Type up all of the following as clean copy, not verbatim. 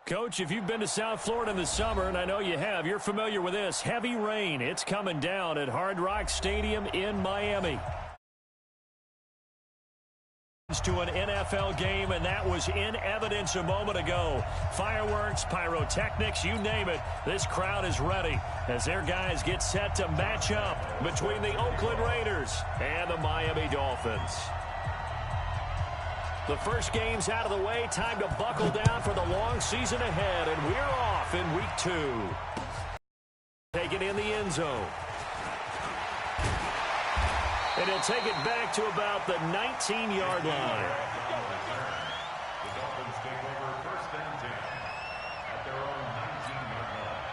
Coach, if you've been to South Florida in the summer, and I know you have, you're familiar with this. Heavy rain. It's coming down at Hard Rock Stadium in Miami. To an NFL game, and that was in evidence a moment ago. Fireworks, pyrotechnics, you name it. This crowd is ready as their guys get set to match up between the Oakland Raiders and the Miami Dolphins. The first game's out of the way. Time to buckle down for the long season ahead, and we're off in week 2. Take it in the end zone. And he'll take it back to about the 19-yard line. The Dolphins take over first and 10 at their own 19-yard line.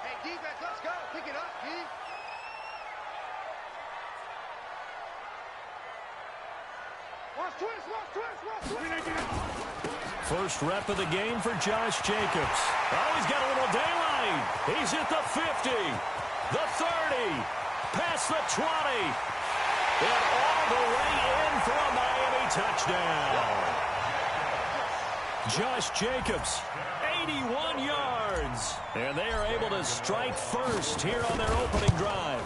Hey, defense, let's go. Pick it up, D. Watch twist. First rep of the game for Josh Jacobs. Oh, he's got a little daylight. He's at the 50, the 30, past the 20, and all the way in for a Miami touchdown. Josh Jacobs, 81 yards, and they are able to strike first here on their opening drive.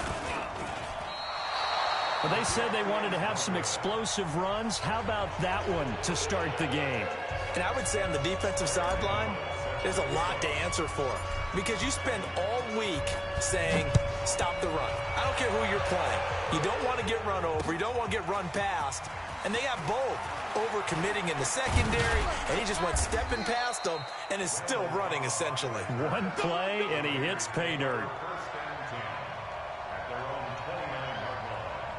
Well, they said they wanted to have some explosive runs. How about that one to start the game? And I would say on the defensive sideline, there's a lot to answer for because you spend all week saying, stop the run. I don't care who you're playing. You don't want to get run over. You don't want to get run past. And they got both over-committing in the secondary, and he just went stepping past them and is still running, essentially. One play, and he hits pay dirt. First and 10 at their own 29-yard line.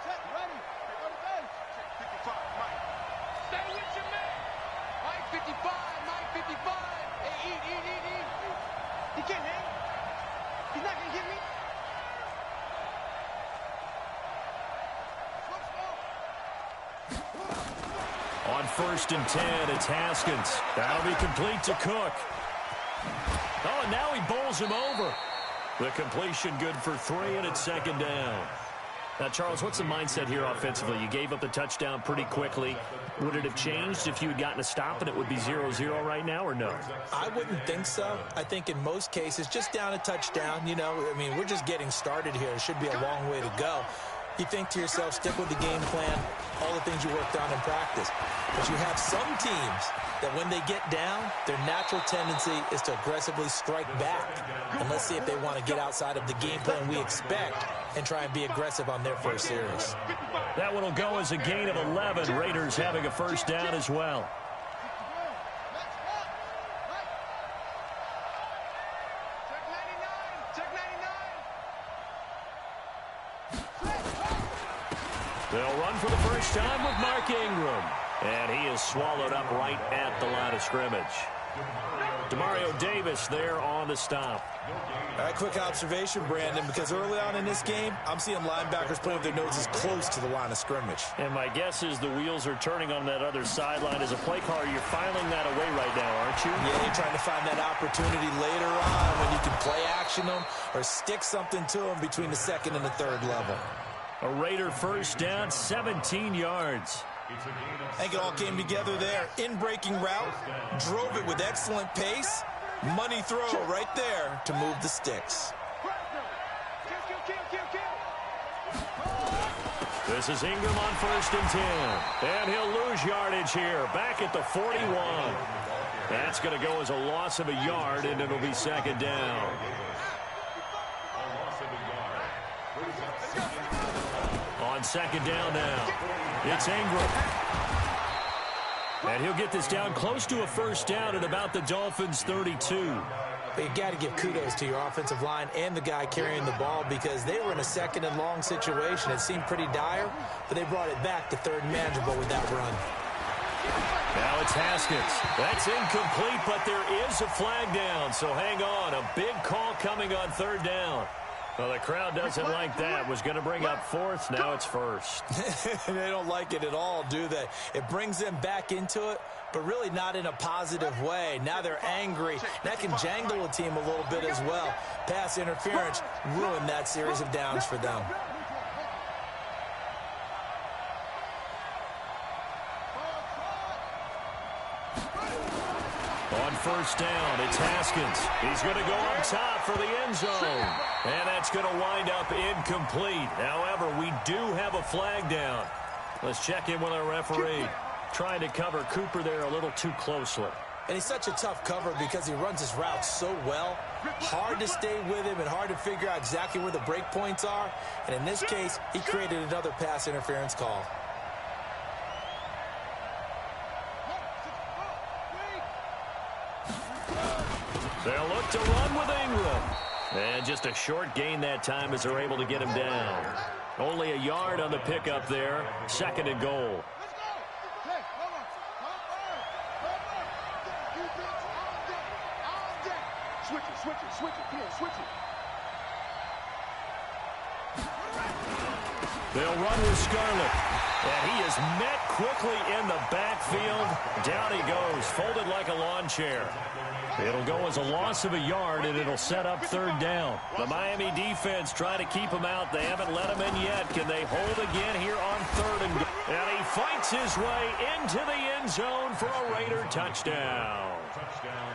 Set, ready. Go to base. Check 55, Mike. Stay with your man. Mike 55, Mike 55. Hey, eat. He can't hang. He's not going to get me. On first and 10, it's Haskins. That'll be complete to Cook. Oh, and now he bowls him over. The completion good for 3, and it's second down. Now, Charles, what's the mindset here offensively? You gave up the touchdown pretty quickly. Would it have changed if you had gotten a stop and it would be 0-0 right now, or no? I wouldn't think so. I think in most cases, just down a touchdown, you know, I mean, we're just getting started here. It should be a long way to go. You think to yourself, stick with the game plan, all the things you worked on in practice. But you have some teams that when they get down, their natural tendency is to aggressively strike back. And let's see if they want to get outside of the game plan we expect and try and be aggressive on their first series. That one will go as a gain of 11. Raiders having a first down as well. They'll run for the first time with Mark Ingram. And he is swallowed up right at the line of scrimmage. Demario Davis there on the stop. All right, quick observation, Brandon, because early on in this game, I'm seeing linebackers playing with their noses close to the line of scrimmage. And my guess is the wheels are turning on that other sideline. As a play caller, you're filing that away right now, aren't you? Yeah, you're trying to find that opportunity later on when you can play action them or stick something to them between the second and the third level. A Raider first down, 17 yards. I think it all came together there. In-breaking route, drove it with excellent pace. Money throw right there to move the sticks. This is Ingram on first and 10. And he'll lose yardage here. Back at the 41. That's going to go as a loss of a yard, and it'll be second down. On second down now, it's Ingram. And he'll get this down close to a first down at about the Dolphins' 32. But you got to give kudos to your offensive line and the guy carrying the ball because they were in a second and long situation. It seemed pretty dire, but they brought it back to third and manageable with that run. Now it's Haskins. That's incomplete, but there is a flag down, so hang on. A big call coming on third down. Well, the crowd doesn't like that. Was going to bring up fourth. Now it's first. They don't like it at all, do they? It brings them back into it, but really not in a positive way. Now they're angry. That can jangle a team a little bit as well. Pass interference ruined that series of downs for them. On first down, it's Haskins. He's going to go up top for the end zone. And that's going to wind up incomplete. However, we do have a flag down. Let's check in with our referee. Trying to cover Cooper there a little too closely. And he's such a tough cover because he runs his route so well. Hard to stay with him and hard to figure out exactly where the break points are. And in this case, he created another pass interference call. They'll look to run with Ingram. And just a short gain that time as they're able to get him down. Only a yard on the pickup there. Second and goal. Switch it. Come on, switch it. They'll run with Scarlett. And he is met quickly in the backfield. Down he goes, folded like a lawn chair. It'll go as a loss of a yard, and it'll set up third down. The Miami defense trying to keep him out. They haven't let him in yet. Can they hold again here on third and goal? And he fights his way into the end zone for a Raider touchdown.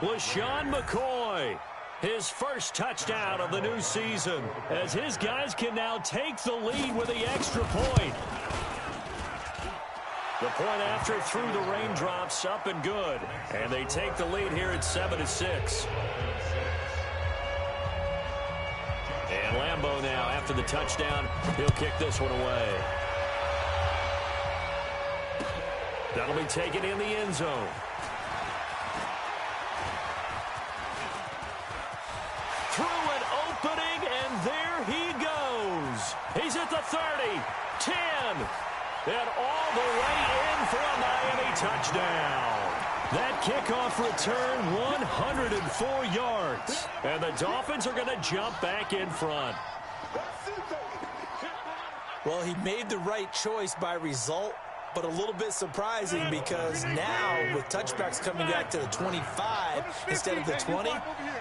LaShawn McCoy, his first touchdown of the new season, as his guys can now take the lead with the extra point. The point after through the raindrops, up and good. And they take the lead here at 7-6. And Lambeau now, after the touchdown, he'll kick this one away. That'll be taken in the end zone. Through an opening, and there he goes. He's at the 30, 10. And all the way in for a Miami touchdown. That kickoff return, 104 yards. And the Dolphins are going to jump back in front. Well, he made the right choice by result, but a little bit surprising because now with touchbacks coming back to the 25 instead of the 20,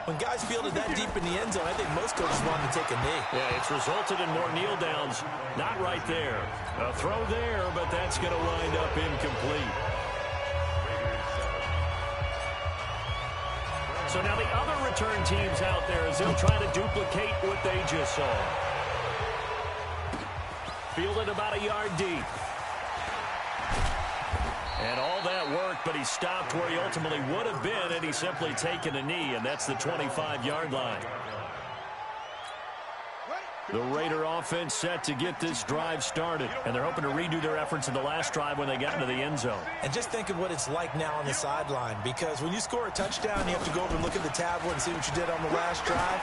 when guys fielded that deep in the end zone, I think most coaches want to take a knee. Yeah, it's resulted in more kneel downs. Not right there. A throw there, but that's going to wind up incomplete. So now the other return teams out there as they'll try to duplicate what they just saw. Fielded about a yard deep. And all that worked, but he stopped where he ultimately would have been, and he's simply taken a knee, and that's the 25-yard line. The Raider offense set to get this drive started, and they're hoping to redo their efforts in the last drive when they got into the end zone. And just think of what it's like now on the sideline, because when you score a touchdown, you have to go over and look at the tablet and see what you did on the last drive.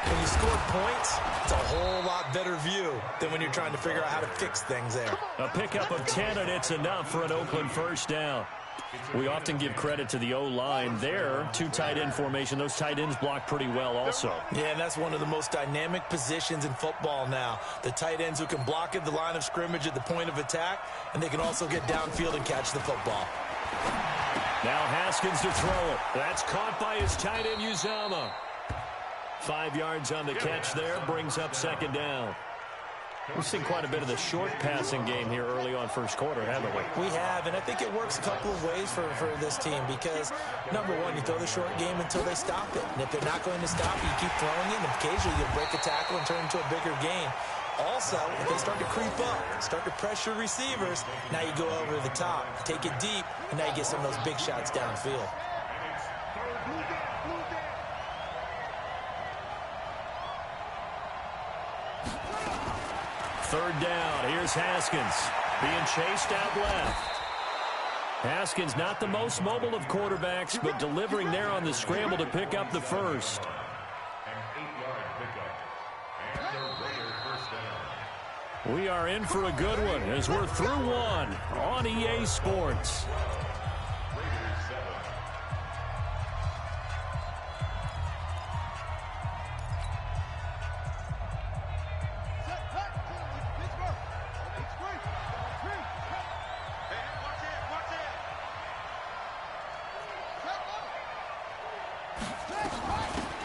When you score points, it's a whole lot better view than when you're trying to figure out how to fix things there. A pickup of 10, and it's enough for an Oakland first down. We often give credit to the O-line there. Two tight end formation. Those tight ends block pretty well also. Yeah, and that's one of the most dynamic positions in football now. The tight ends who can block at the line of scrimmage at the point of attack, and they can also get downfield and catch the football. Now Haskins to throw it. That's caught by his tight end, Uzama. 5 yards on the catch there, brings up second down. We've seen quite a bit of the short passing game here early on first quarter, haven't we? We have, and I think it works a couple of ways for this team because, number one, you throw the short game until they stop it. And if they're not going to stop it, you keep throwing it, and occasionally you'll break a tackle and turn it into a bigger gain. Also, if they start to creep up, start to pressure receivers, now you go over the top, take it deep, and now you get some of those big shots downfield. Third down. Here's Haskins being chased out left. Haskins not the most mobile of quarterbacks, but delivering there on the scramble to pick up the first. We are in for a good one as we're through one on EA Sports.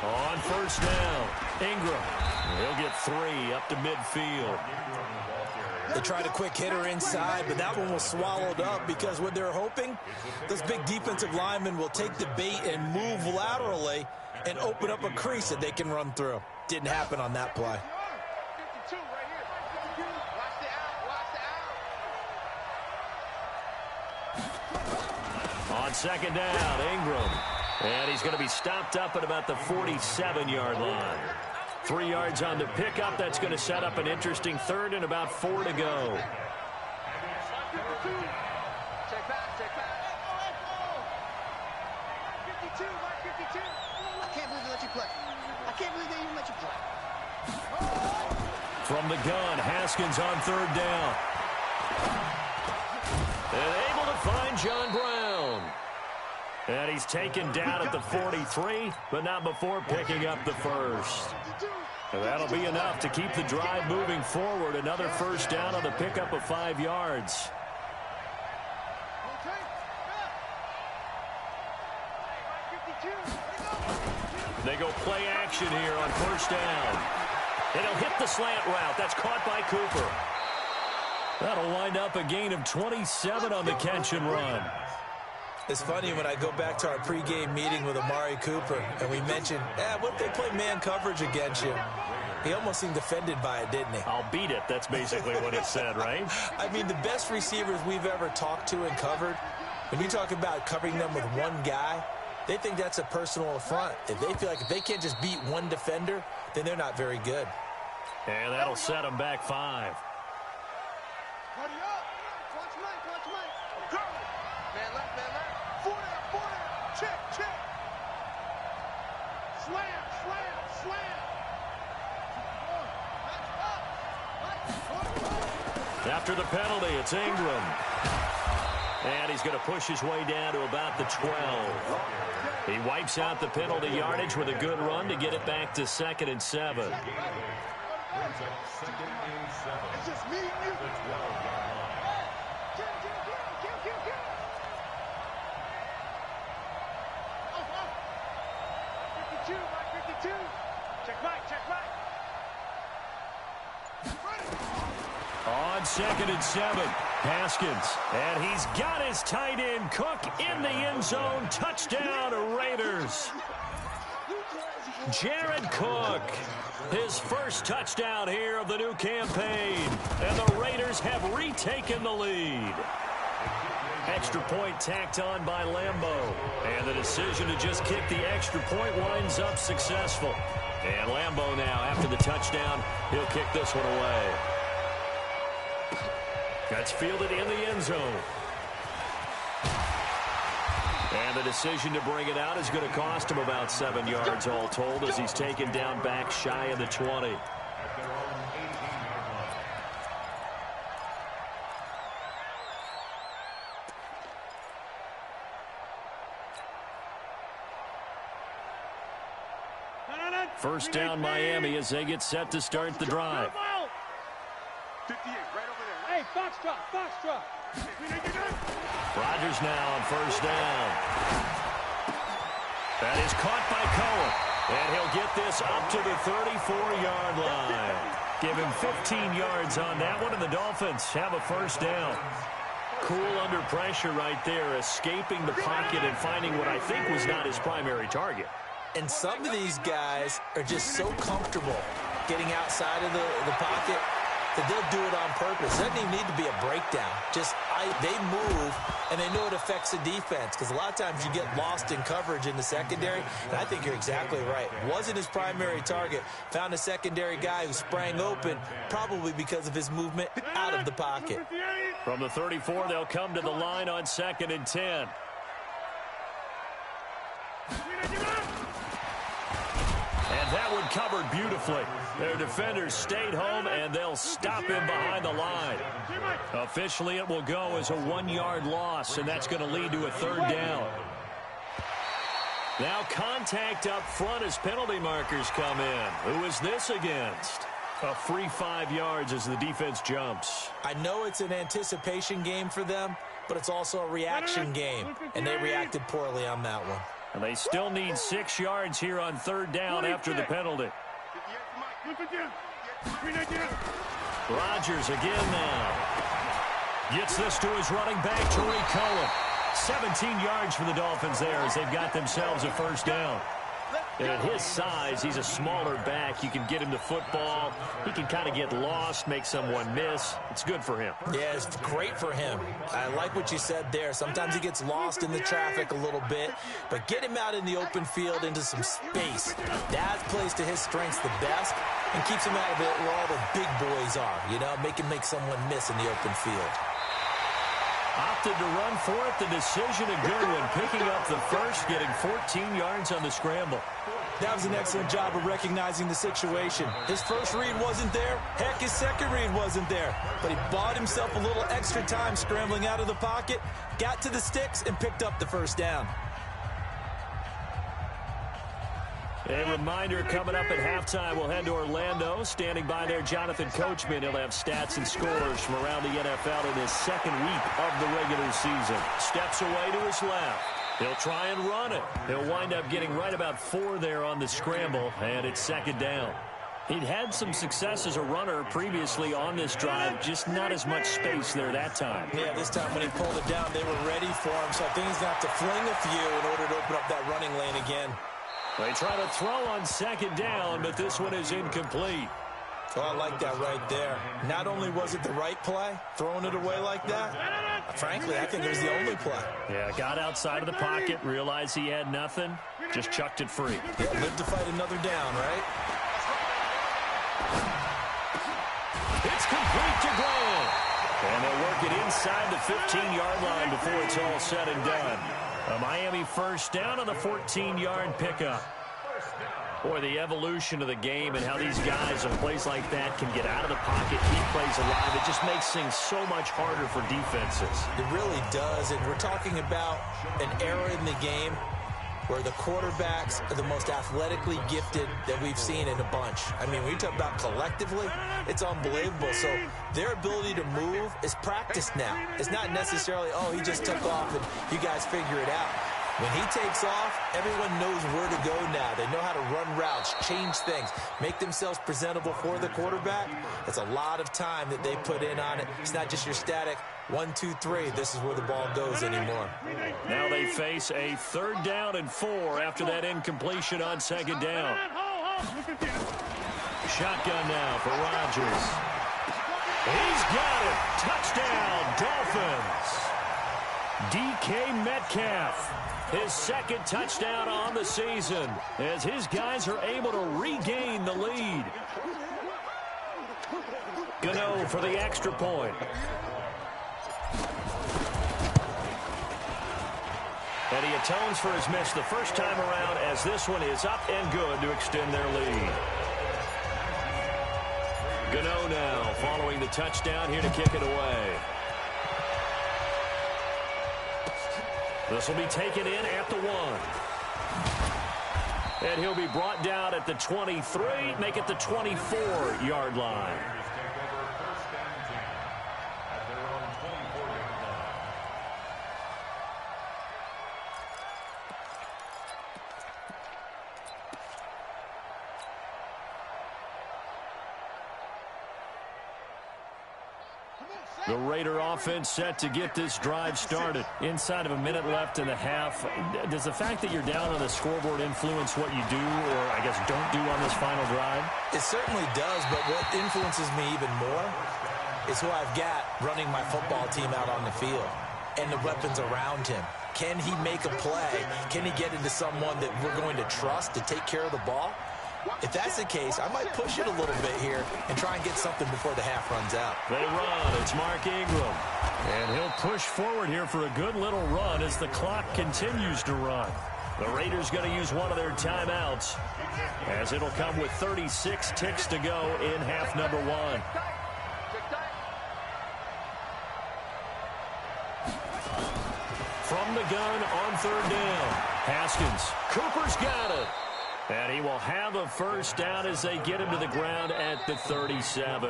On first down, Ingram. He'll get 3 up to midfield. They tried a quick hitter inside, but that one was swallowed up because what they're hoping, those big defensive linemen will take the bait and move laterally and open up a crease that they can run through. Didn't happen on that play. 52 right here. 52. Watch the out. Watch the out. On second down, Ingram. And he's going to be stopped up at about the 47-yard line. 3 yards on the pickup. That's going to set up an interesting third and about 4 to go. Check back, check back. 52, 52. I can't believe they let you play. I can't believe they even let you play. From the gun, Haskins on third down. And able to find John Brown. And he's taken down at the 43, but not before picking up the first. And that'll be enough to keep the drive moving forward. Another first down on the pickup of 5 yards. They go play action here on first down. And he'll hit the slant route. That's caught by Cooper. That'll wind up a gain of 27 on the catch and run. It's funny when I go back to our pregame meeting with Amari Cooper and we mentioned, what if they play man coverage against you? He almost seemed offended by it, didn't he? I'll beat it. That's basically what he said, right? I mean, the best receivers we've ever talked to and covered, when you talk about covering them with one guy, they think that's a personal affront. If they feel like if they can't just beat one defender, then they're not very good. And that'll set them back 5. Man left, man left. 4 down, 4 down. Check, check. Slam, slam, slam. After the penalty, it's Ingram. And he's going to push his way down to about the 12. He wipes out the penalty yardage with a good run to get it back to 2nd and 7. Brings up 2nd and 7. It's just me and you. The 12-yard line. Check back, check back. On 2nd and 7, Haskins. And he's got his tight end, Cook, in the end zone. Touchdown, Raiders. Jared Cook, his first touchdown here of the new campaign. And the Raiders have retaken the lead. Extra point tacked on by Lambeau. And the decision to just kick the extra point winds up successful. And Lambeau now, after the touchdown, he'll kick this one away. That's fielded in the end zone. And the decision to bring it out is going to cost him about 7 yards all told as he's taken down back shy of the 20. First down Miami as they get set to start the drive. 58, right over there. Hey, Foxtrot, Foxtrot. Rodgers now on first down. That is caught by Cohen. And he'll get this up to the 34-yard line. Give him 15 yards on that one, and the Dolphins have a first down. Cool under pressure right there, escaping the pocket and finding what I think was not his primary target. And some of these guys are just so comfortable getting outside of the pocket that they'll do it on purpose. It doesn't even need to be a breakdown. Just they move, and they know it affects the defense because a lot of times you get lost in coverage in the secondary, and I think you're exactly right. Wasn't his primary target. Found a secondary guy who sprang open, probably because of his movement out of the pocket. From the 34, they'll come to the line on 2nd and 10. And that one covered beautifully. Their defenders stayed home, and they'll stop him behind the line. Officially, it will go as a 1-yard loss, and that's going to lead to a third down. Now contact up front as penalty markers come in. Who is this against? A free 5 yards as the defense jumps. I know it's an anticipation game for them, but it's also a reaction game, and they reacted poorly on that one. And they still need 6 yards here on 3rd down after the penalty. Rodgers again now. Gets this to his running back, Tariq Cohen. 17 yards for the Dolphins there as they've got themselves a 1st down. And at his size, he's a smaller back. You can get him to football. He can kind of get lost, make someone miss. It's good for him. Yeah, it's great for him. I like what you said there. Sometimes he gets lost in the traffic a little bit, but get him out in the open field into some space. That plays to his strengths the best and keeps him out of it where all the big boys are, you know, make someone miss in the open field. Opted to run for it. The decision a good one. Picking up the first, getting 14 yards on the scramble. That was an excellent job of recognizing the situation. His first read wasn't there. Heck, his second read wasn't there. But he bought himself a little extra time scrambling out of the pocket, got to the sticks, and picked up the 1st down. A reminder coming up at halftime, we'll head to Orlando. Standing by there, Jonathan Coachman. He'll have stats and scores from around the NFL in his 2nd week of the regular season. Steps away to his left. He'll try and run it. He'll wind up getting right about 4 there on the scramble, and it's 2nd down. He'd had some success as a runner previously on this drive, just not as much space there that time. Yeah, this time when he pulled it down, they were ready for him, so I think he's going to have to fling a few in order to open up that running lane again. They try to throw on 2nd down, but this one is incomplete. Oh, I like that right there. Not only was it the right play, throwing it away like that, frankly, I think it was the only play. Yeah, got outside of the pocket, realized he had nothing, just chucked it free. Yeah, live to fight another down, right? It's complete to Graham. And they'll work it inside the 15-yard line before it's all said and done. A Miami 1st down on the 14-yard pickup. Boy, the evolution of the game and how these guys on plays like that can get out of the pocket, keep plays alive, it just makes things so much harder for defenses. It really does, and we're talking about an era in the game where the quarterbacks are the most athletically gifted that we've seen in a bunch. I mean, when you talk about collectively, it's unbelievable. So their ability to move is practiced now. It's not necessarily, oh, he just took off and you guys figure it out. When he takes off, everyone knows where to go now. They know how to run routes, change things, make themselves presentable for the quarterback. It's a lot of time that they put in on it. It's not just your static 1, 2, 3. This is where the ball goes anymore. Now they face a 3rd down and 4 after that incompletion on 2nd down. Shotgun now for Rodgers. He's got it. Touchdown, Dolphins. DK Metcalf. His 2nd touchdown on the season as his guys are able to regain the lead. Gano for the extra point. And he atones for his miss the first time around as this one is up and good to extend their lead. Gano now following the touchdown here to kick it away. This will be taken in at the 1. And he'll be brought down at the 23, make it the 24-yard line. The Raider offense set to get this drive started. Inside of a minute left in the half. Does the fact that you're down on the scoreboard influence what you do or, I guess, don't do on this final drive? It certainly does, but what influences me even more is who I've got running my football team out on the field and the weapons around him. Can he make a play? Can he get into someone that we're going to trust to take care of the ball? If that's the case, I might push it a little bit here and try and get something before the half runs out. They run. It's Mark Ingram. And he'll push forward here for a good little run as the clock continues to run. The Raiders going to use one of their timeouts as it'll come with 36 ticks to go in half number 1. From the gun on 3rd down. Haskins. Cooper's got it. And he will have a 1st down as they get him to the ground at the 37.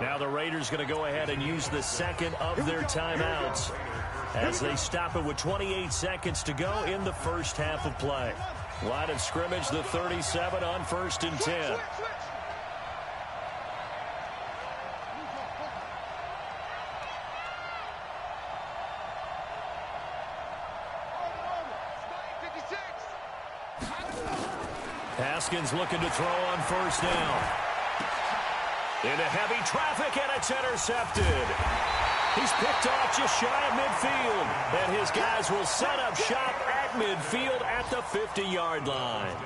Now the Raiders going to go ahead and use the 2nd of their timeouts. as they stop it with 28 seconds to go in the first half of play. Line of scrimmage, the 37 on 1st and 10. Haskins looking to throw on 1st down. Into heavy traffic, and it's intercepted. He's picked off just shy of midfield, and his guys will set up shop at midfield at the 50-yard line.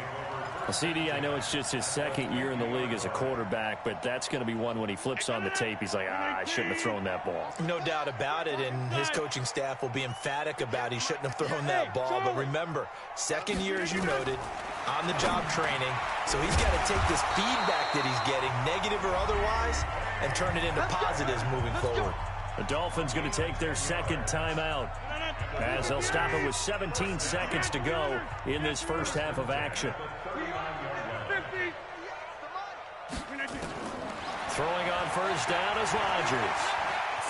CD, I know it's just his 2nd year in the league as a quarterback, but that's going to be one when he flips on the tape. He's like, I shouldn't have thrown that ball. No doubt about it, and his coaching staff will be emphatic about he shouldn't have thrown that ball. But remember, 2nd year, as you noted, on-the-job training, so he's got to take this feedback that he's getting, negative or otherwise, and turn it into positives moving forward. The Dolphins going to take their 2nd timeout as they'll stop it with 17 seconds to go in this first half of action. Throwing on 1st down is Rodgers.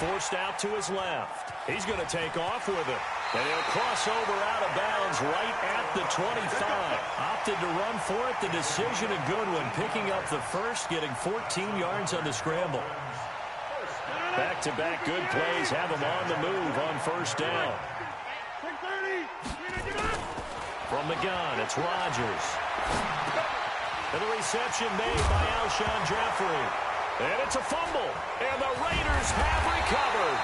Forced out to his left. He's going to take off with it. And he'll cross over out of bounds right at the 25. Opted to run for it. The decision a good one. Picking up the first, getting 14 yards on the scramble. Back-to-back good plays have him on the move on 1st down. From the gun, it's Rodgers. And the reception made by Alshon Jeffrey. And it's a fumble. And the Raiders have recovered.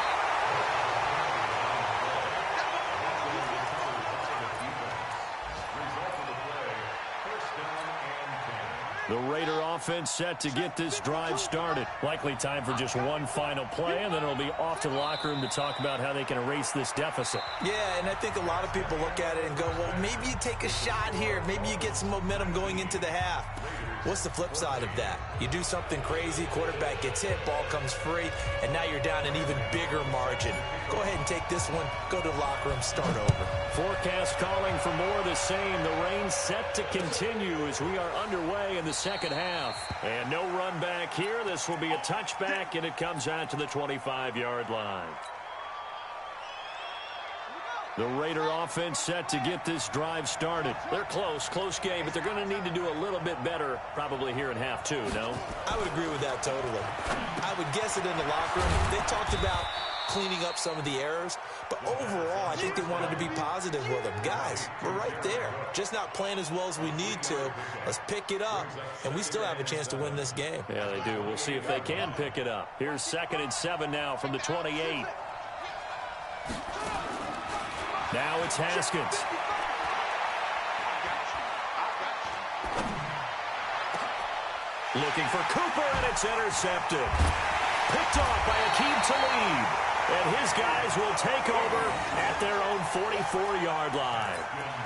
The Raider offense set to get this drive started. Likely time for just one final play, and then it'll be off to the locker room to talk about how they can erase this deficit. Yeah, and I think a lot of people look at it and go, well, maybe you take a shot here. Maybe you get some momentum going into the half. What's the flip side of that? You do something crazy, quarterback gets hit, ball comes free, and now you're down an even bigger margin. Go ahead and take this one, go to the locker room, start over. Forecast calling for more of the same. The rain set to continue as we are underway in the second half. And no run back here. This will be a touchback, and it comes out to the 25-yard line. The Raider offense set to get this drive started. They're close game, but they're going to need to do a little bit better probably here in half 2, no? I would agree with that totally. I would guess it in the locker room. They talked about cleaning up some of the errors, but overall, I think they wanted to be positive with them. Guys, we're right there. Just not playing as well as we need to. Let's pick it up, and we still have a chance to win this game. Yeah, they do. We'll see if they can pick it up. Here's 2nd and 7 now from the 28. Now it's Haskins. Looking for Cooper, and it's intercepted. Picked off by Akeem Talib. And his guys will take over at their own 44-yard line.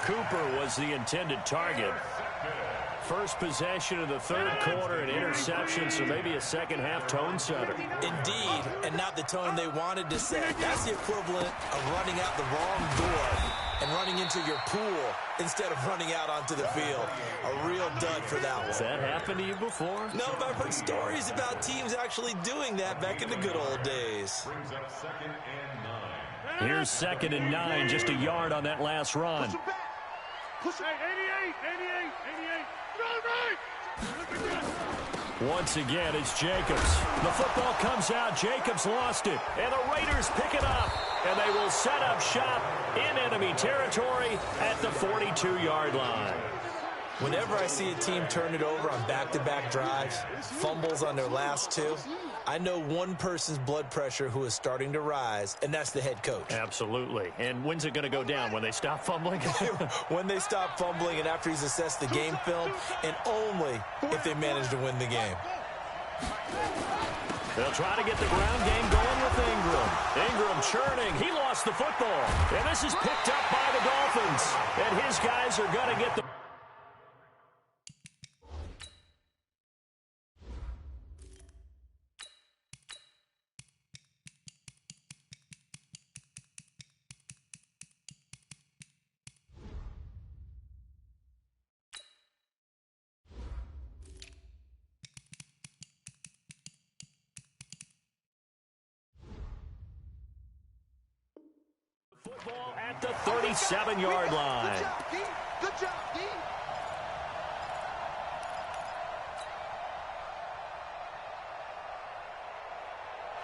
Cooper was the intended target. First possession of the 3rd quarter, an interception, so maybe a second-half tone setter. Indeed, and not the tone they wanted to set. That's the equivalent of running out the wrong door and running into your pool instead of running out onto the field. A real dud for that one. Has that happened to you before? No, but I've heard stories about teams actually doing that back in the good old days. Here's 2nd and 9, just a yard on that last run. Once again, it's Jacobs. The football comes out. Jacobs lost it. And the Raiders pick it up. And they will set up shop in enemy territory at the 42-yard line. Whenever I see a team turn it over on back-to-back drives, fumbles on their last 2, I know one person's blood pressure who is starting to rise, and that's the head coach. Absolutely. And when's it going to go down? When they stop fumbling? When they stop fumbling and after he's assessed the game film, and only if they manage to win the game. They'll try to get the ground game going with Ingram. Ingram churning. He lost the football. And this is picked up by the Dolphins. And his guys are going to get the... at the 37-yard line. Good job, D.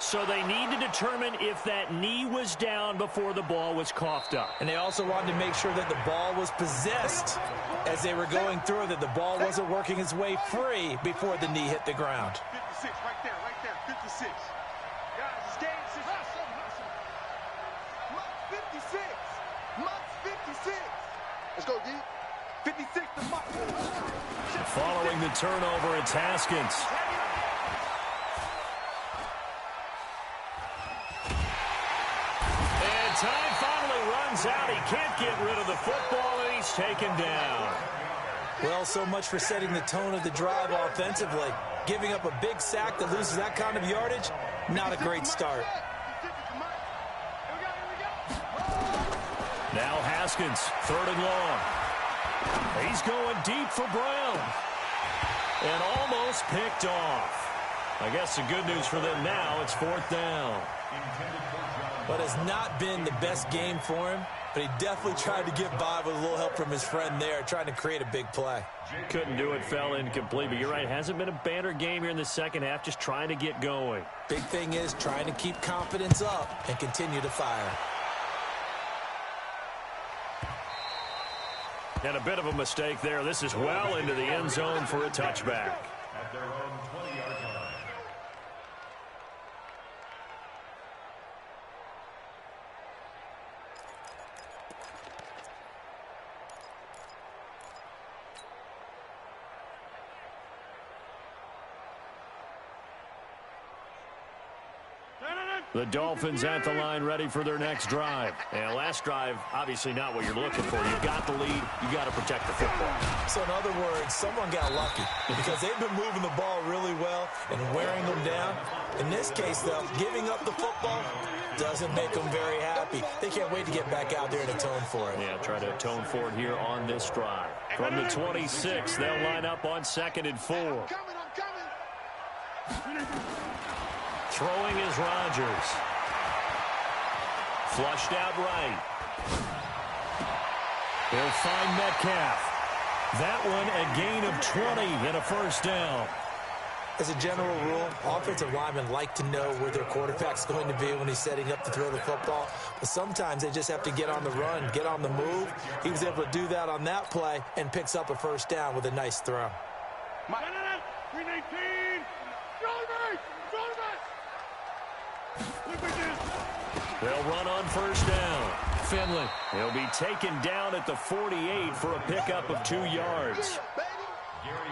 So they need to determine if that knee was down before the ball was coughed up. And they also wanted to make sure that the ball was possessed as they were going through, that the ball wasn't working its way free before the knee hit the ground. 56, right there, 56. Guys, it's game 6. Mike 56. Mike 56. Let's go, D. 56 to Mike. Following the turnover, it's Haskins. And time finally runs out. He can't get rid of the football, and he's taken down. Well, so much for setting the tone of the drive offensively. Giving up a big sack that loses that kind of yardage, not a great start. Now Haskins, 3rd and long. He's going deep for Brown. And almost picked off. I guess the good news for them now, it's 4th down. But it's not been the best game for him, but he definitely tried to get by with a little help from his friend there, trying to create a big play. Couldn't do it, fell incomplete, but you're right, hasn't been a banner game here in the second half, just trying to get going. Big thing is trying to keep confidence up and continue to fire. And a bit of a mistake there. This is well into the end zone for a touchback. At their own 20-yard line. The Dolphins at the line ready for their next drive. And last drive, obviously not what you're looking for. You've got the lead. You got to protect the football. So in other words, someone got lucky because they've been moving the ball really well and wearing them down. In this case, though, giving up the football doesn't make them very happy. They can't wait to get back out there and atone for it. Yeah, try to atone for it here on this drive. From the 26, they'll line up on 2nd and 4. I'm coming. Throwing is Rodgers. Flushed out right. He'll find Metcalf. That one a gain of 20 and a 1st down. As a general rule, offensive linemen like to know where their quarterback's going to be when he's setting up to throw the football. But sometimes they just have to get on the run, get on the move. He was able to do that on that play and picks up a 1st down with a nice throw. 319. They'll run on 1st down. Finley, he'll be taken down at the 48 for a pickup of 2 yards.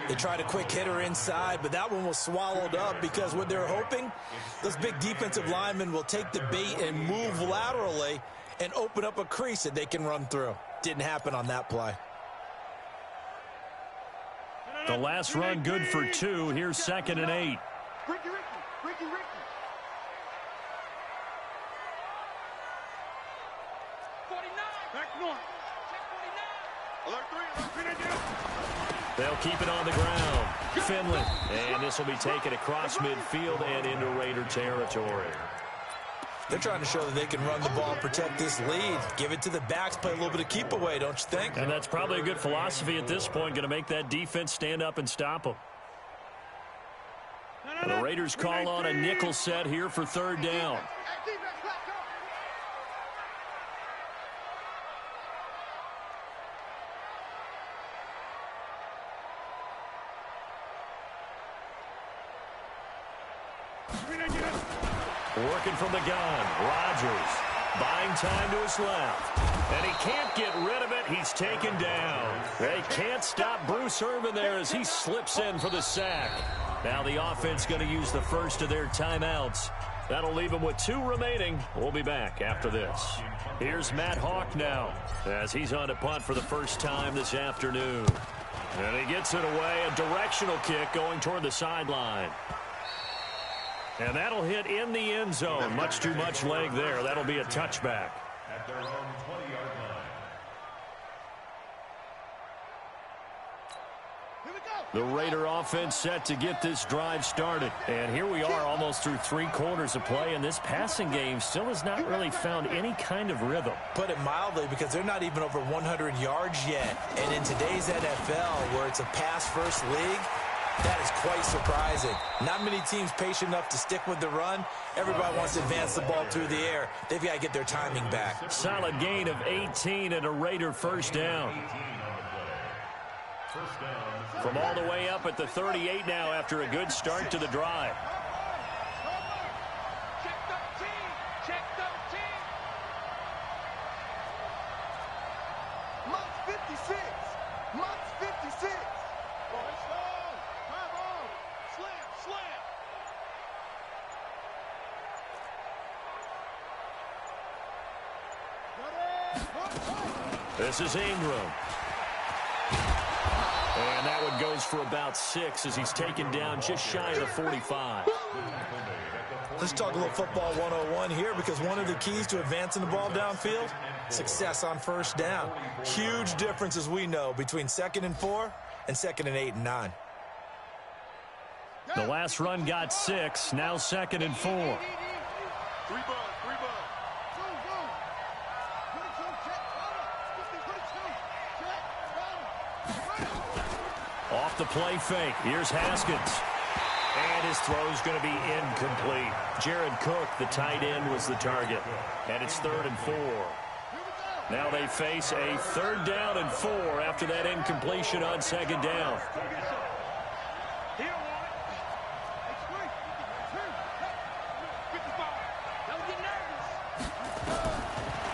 They tried a quick hitter inside, but that one was swallowed up because what they're hoping, those big defensive linemen will take the bait and move laterally and open up a crease that they can run through. Didn't happen on that play. The last run good for 2. Here's 2nd and 8. Ricky. 49. Back north. Check 49. Alert 3. They'll keep it on the ground. Finley. And this will be taken across midfield and into Raider territory. They're trying to show that they can run the ball, protect this lead, give it to the backs, play a little bit of keep away, don't you think? And that's probably a good philosophy at this point, going to make that defense stand up and stop them. The Raiders call on a nickel set here for 3rd down. Working from the gun, Rodgers buying time to his left. And he can't get rid of it. He's taken down. They can't stop Bruce Irvin there as he slips in for the sack. Now the offense going to use the first of their timeouts. That'll leave them with 2 remaining. We'll be back after this. Here's Matt Hawk now as he's on to punt for the first time this afternoon. And he gets it away, a directional kick going toward the sideline. And that'll hit in the end zone. Much too much leg there. That'll be a touchback. At their own 20-yard line. The Raider offense set to get this drive started. And here we are almost through 3 quarters of play, and this passing game still has not really found any kind of rhythm. Put it mildly, because they're not even over 100 yards yet. And in today's NFL, where it's a pass-first league, that is quite surprising. Not many teams patient enough to stick with the run. Everybody wants to advance the ball through the air. They've got to get their timing back. Solid gain of 18 and a Raider first down. From all the way up at the 38 now after a good start to the drive. Check 13. Check 13. Monk's 56. Monk's 56. Slam, slam. This is Ingram. And that one goes for about 6 as he's taken down just shy of the 45. Let's talk a little football 101 here, because one of the keys to advancing the ball downfield, success on first down. Huge difference, as we know, between 2nd and 4 and 2nd and 8 and 9. The last run got 6, now 2nd and 4. 3 balls, 3 balls. Off the play fake. Here's Haskins. And his throw's going to be incomplete. Jared Cook, the tight end, was the target. And it's 3rd and 4. Now they face a 3rd down and 4 after that incompletion on 2nd down.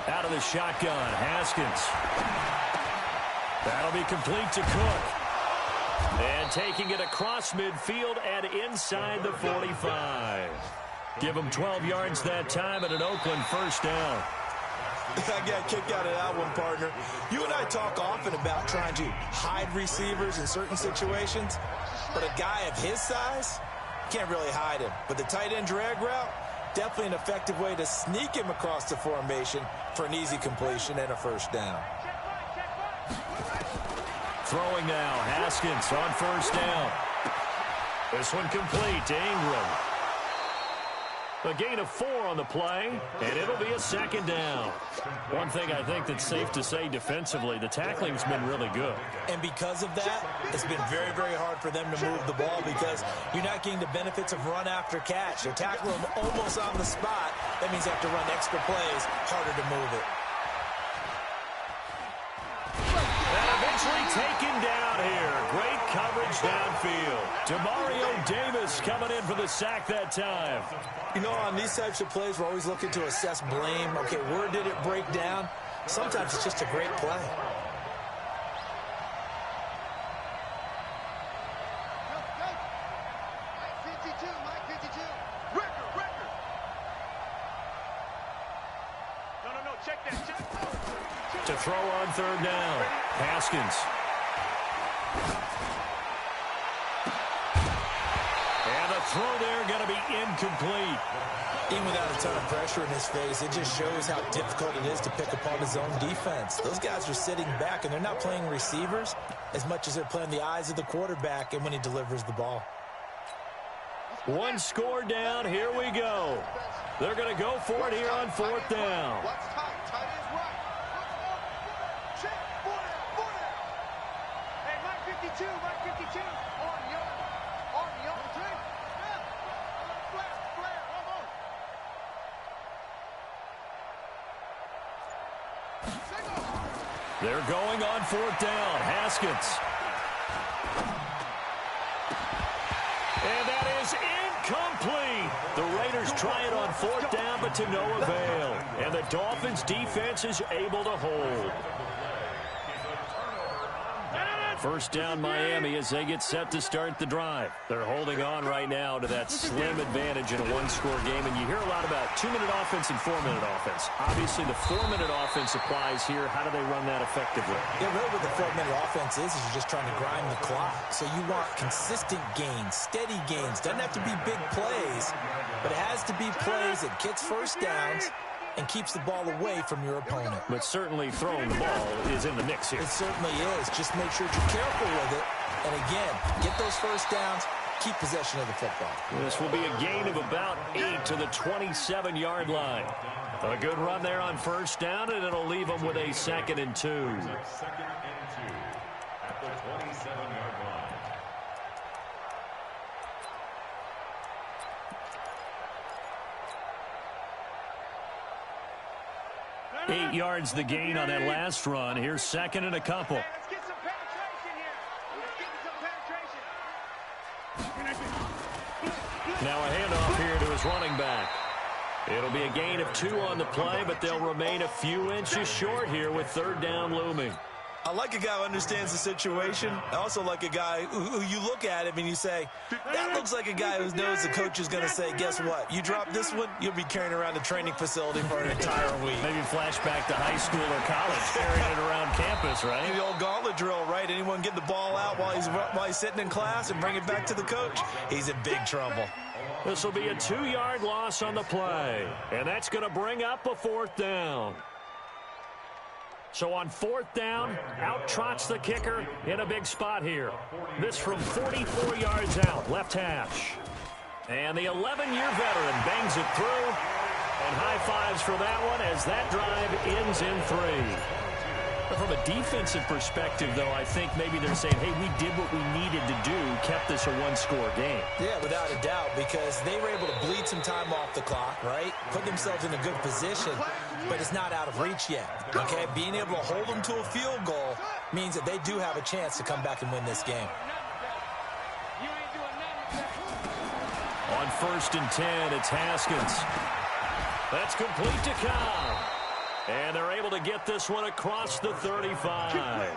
Out of the shotgun, Haskins. That'll be complete to Cook. And taking it across midfield and inside the 45. Give him 12 yards that time at an Oakland first down. I got a kick out of that one, partner. You and I talk often about trying to hide receivers in certain situations, but a guy of his size can't really hide him. But the tight end drag route, definitely an effective way to sneak him across the formation for an easy completion and a first down. Throwing now, Haskins on first down. This one complete to Ingram. A gain of 4 on the play, and it'll be a 2nd down. One thing I think that's safe to say defensively, the tackling's been really good. And because of that, it's been very, very hard for them to move the ball, because you're not getting the benefits of run after catch. They tackle them almost on the spot. That means they have to run extra plays, harder to move it. Taken down here. Great coverage downfield. Demario Davis coming in for the sack that time. You know, on these types of plays, we're always looking to assess blame. Okay, where did it break down? Sometimes it's just a great play. Mike 52. Record. No. Check that. To throw on 3rd down. Haskins. And the throw there going to be incomplete. Even without a ton of pressure in his face, it just shows how difficult it is to pick apart his own defense. Those guys are sitting back, and they're not playing receivers as much as they're playing the eyes of the quarterback and when he delivers the ball. 1 score down. Here we go. They're going to go for it here on 4th down. Mike 52. On your. Flare. They're going on 4th down. Haskins. And that is incomplete. The Raiders try it on 4th down, but to no avail. And the Dolphins defense is able to hold. First down Miami as they get set to start the drive. They're holding on right now to that slim advantage in a 1-score game. And you hear a lot about 2-minute offense and 4-minute offense. Obviously, the 4-minute offense applies here. How do they run that effectively? Yeah, really what the 4-minute offense is you're just trying to grind the clock. So you want consistent gains, steady gains. Doesn't have to be big plays, but it has to be plays that gets first downs and keeps the ball away from your opponent. But certainly throwing the ball is in the mix here. It certainly is. Just make sure you're careful with it And again, get those first downs, keep possession of the football. This will be a gain of about 8 to the 27-yard line. A good run there on first down, and it'll leave them with a 2nd and 2. Second and 2 at the 27-yard line. 8 yards the gain on that last run. Here's 2nd and a couple. Let's get some penetration here. Let's get some penetration. Now a handoff here to his running back. It'll be a gain of 2 on the play, but they'll remain a few inches short here with 3rd down looming. I like a guy who understands the situation. I also like a guy who you look at him and you say, that looks like a guy who knows the coach is going to say, guess what? You drop this one, you'll be carrying around the training facility for an entire week. Maybe flashback to high school or college, carrying it around campus, right? The old gauntlet drill, right? Anyone get the ball out while he's sitting in class and bring it back to the coach? He's in big trouble. This will be a 2-yard loss on the play, and that's going to bring up a 4th down. So on 4th down, out trots the kicker in a big spot here. This from 44 yards out, left hash. And the 11-year veteran bangs it through, and high fives for that one as that drive ends in 3. From a defensive perspective, though, I think maybe they're saying, hey, we did what we needed to do, kept this a 1-score game. Yeah, without a doubt, because they were able to bleed some time off the clock, right? Put themselves in a good position, but it's not out of reach yet, okay? Being able to hold them to a field goal means that they do have a chance to come back and win this game. On 1st and 10, it's Haskins. That's complete to Cobb. And they're able to get this one across the 35.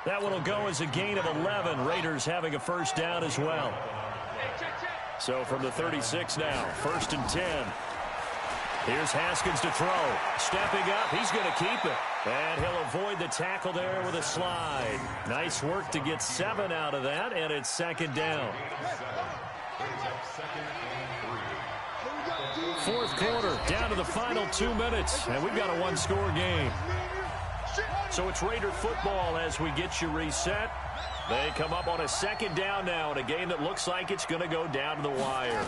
That one will go as a gain of 11. Raiders having a 1st down as well. So from the 36 now, 1st and 10. Here's Haskins to throw. Stepping up, he's going to keep it. And he'll avoid the tackle there with a slide. Nice work to get 7 out of that, and it's 2nd down. 4th quarter, down to the final 2 minutes, and we've got a 1-score game. So it's Raider football as we get you reset. They come up on a 2nd down now in a game that looks like it's going to go down to the wire.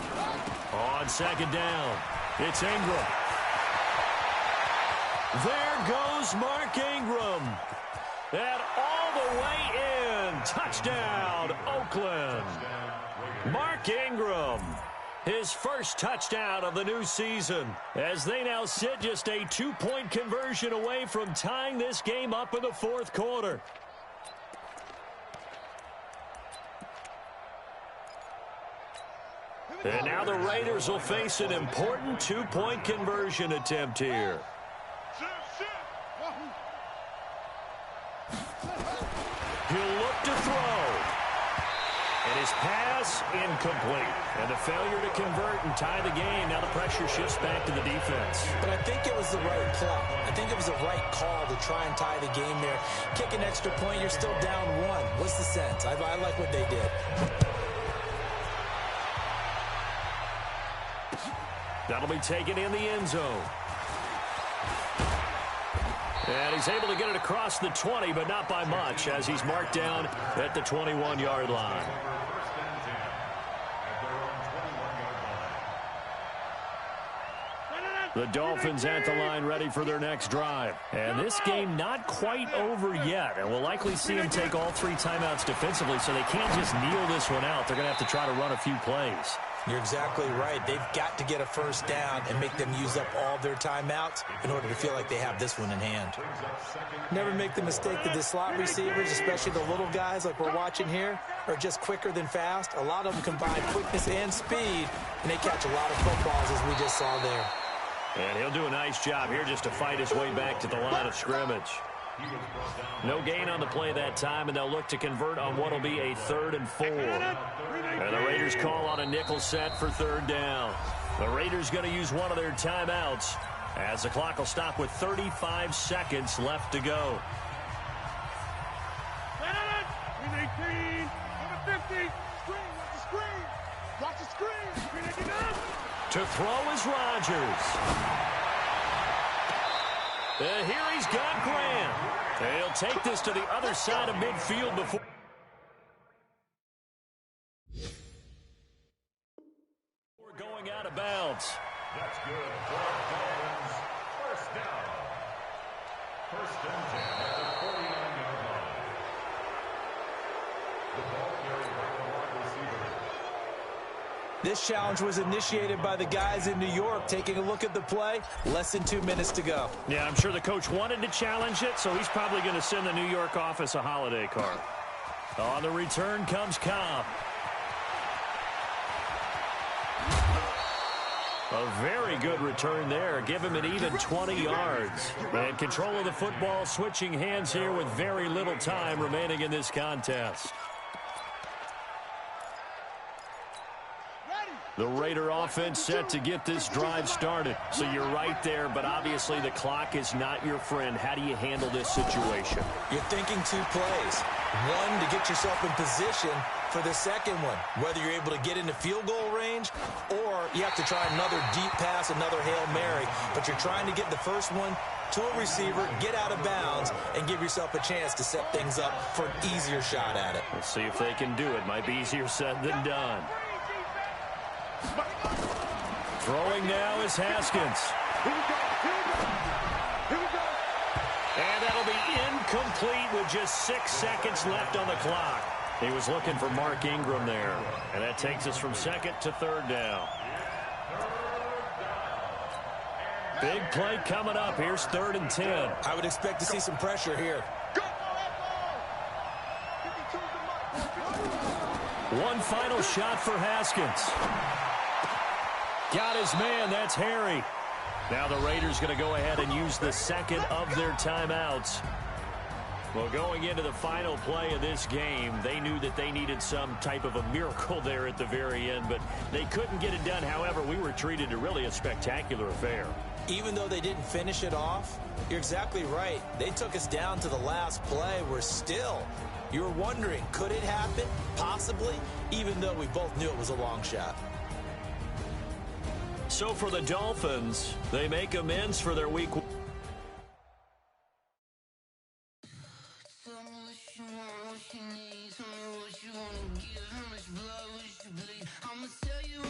On 2nd down, it's Ingram. There goes Mark Ingram. And all the way in. Touchdown, Oakland. Mark Ingram. His first touchdown of the new season, as they now sit just a 2-point conversion away from tying this game up in the 4th quarter. And now the Raiders will face an important 2-point conversion attempt here. He'll look to throw. And his pass incomplete. And a failure to convert and tie the game. Now the pressure shifts back to the defense. But I think it was the right play. I think it was the right call to try and tie the game there. Kick an extra point, you're still down 1. What's the sense? I like what they did. That'll be taken in the end zone. And he's able to get it across the 20, but not by much, as he's marked down at the 21-yard line. The Dolphins at the line ready for their next drive. And this game not quite over yet. And we'll likely see them take all 3 timeouts defensively, so they can't just kneel this one out. They're going to have to try to run a few plays. You're exactly right. They've got to get a 1st down and make them use up all their timeouts in order to feel like they have this one in hand. Never make the mistake that the slot receivers, especially the little guys like we're watching here, are just quicker than fast. A lot of them combine quickness and speed, and they catch a lot of footballs, as we just saw there. And he'll do a nice job here just to fight his way back to the line of scrimmage. No gain on the play that time, and they'll look to convert on what will be a 3rd and 4. And the Raiders call on a nickel set for 3rd down. The Raiders going to use one of their timeouts as the clock will stop with 35 seconds left to go. To throw is Rodgers. And here he's got Grant. And he'll take this to the other side of midfield before. bounds. That's good for Dolphins. First down. First and 10 at the 49-yard line. The ball carried by the wide receiver. This challenge was initiated by the guys in New York. Taking a look at the play, less than 2 minutes to go. Yeah, I'm sure the coach wanted to challenge it, so he's probably going to send the New York office a holiday card. On the return comes Cobb. A very good return there. Give him an even 20 yards. And control of the football, switching hands here with very little time remaining in this contest. The Raider offense set to get this drive started. So you're right there, but obviously the clock is not your friend. How do you handle this situation? You're thinking 2 plays. One, to get yourself in position for the second one, whether you're able to get into field goal range or you have to try another deep pass, another Hail Mary, but you're trying to get the first one to a receiver, get out of bounds, and give yourself a chance to set things up for an easier shot at it. Let's see if they can do it. Might be easier said than done. Throwing now is Haskins. And that'll be incomplete with just 6 seconds left on the clock. He was looking for Mark Ingram there. And that takes us from second to third down. Big play coming up. Here's 3rd and 10. I would expect to see some pressure here. One final shot for Haskins. Got his man. That's Harry. Now the Raiders going to go ahead and use the second of their timeouts. Well, going into the final play of this game, they knew that they needed some type of a miracle there at the very end, but they couldn't get it done. However, we were treated to really a spectacular affair. Even though they didn't finish it off, you're exactly right. They took us down to the last play. We're still, you were wondering, could it happen? Possibly, even though we both knew it was a long shot. So for the Dolphins, they make amends for their week. Tell me what you want, what you wanna give, how much blood would you bleed? I'ma tell you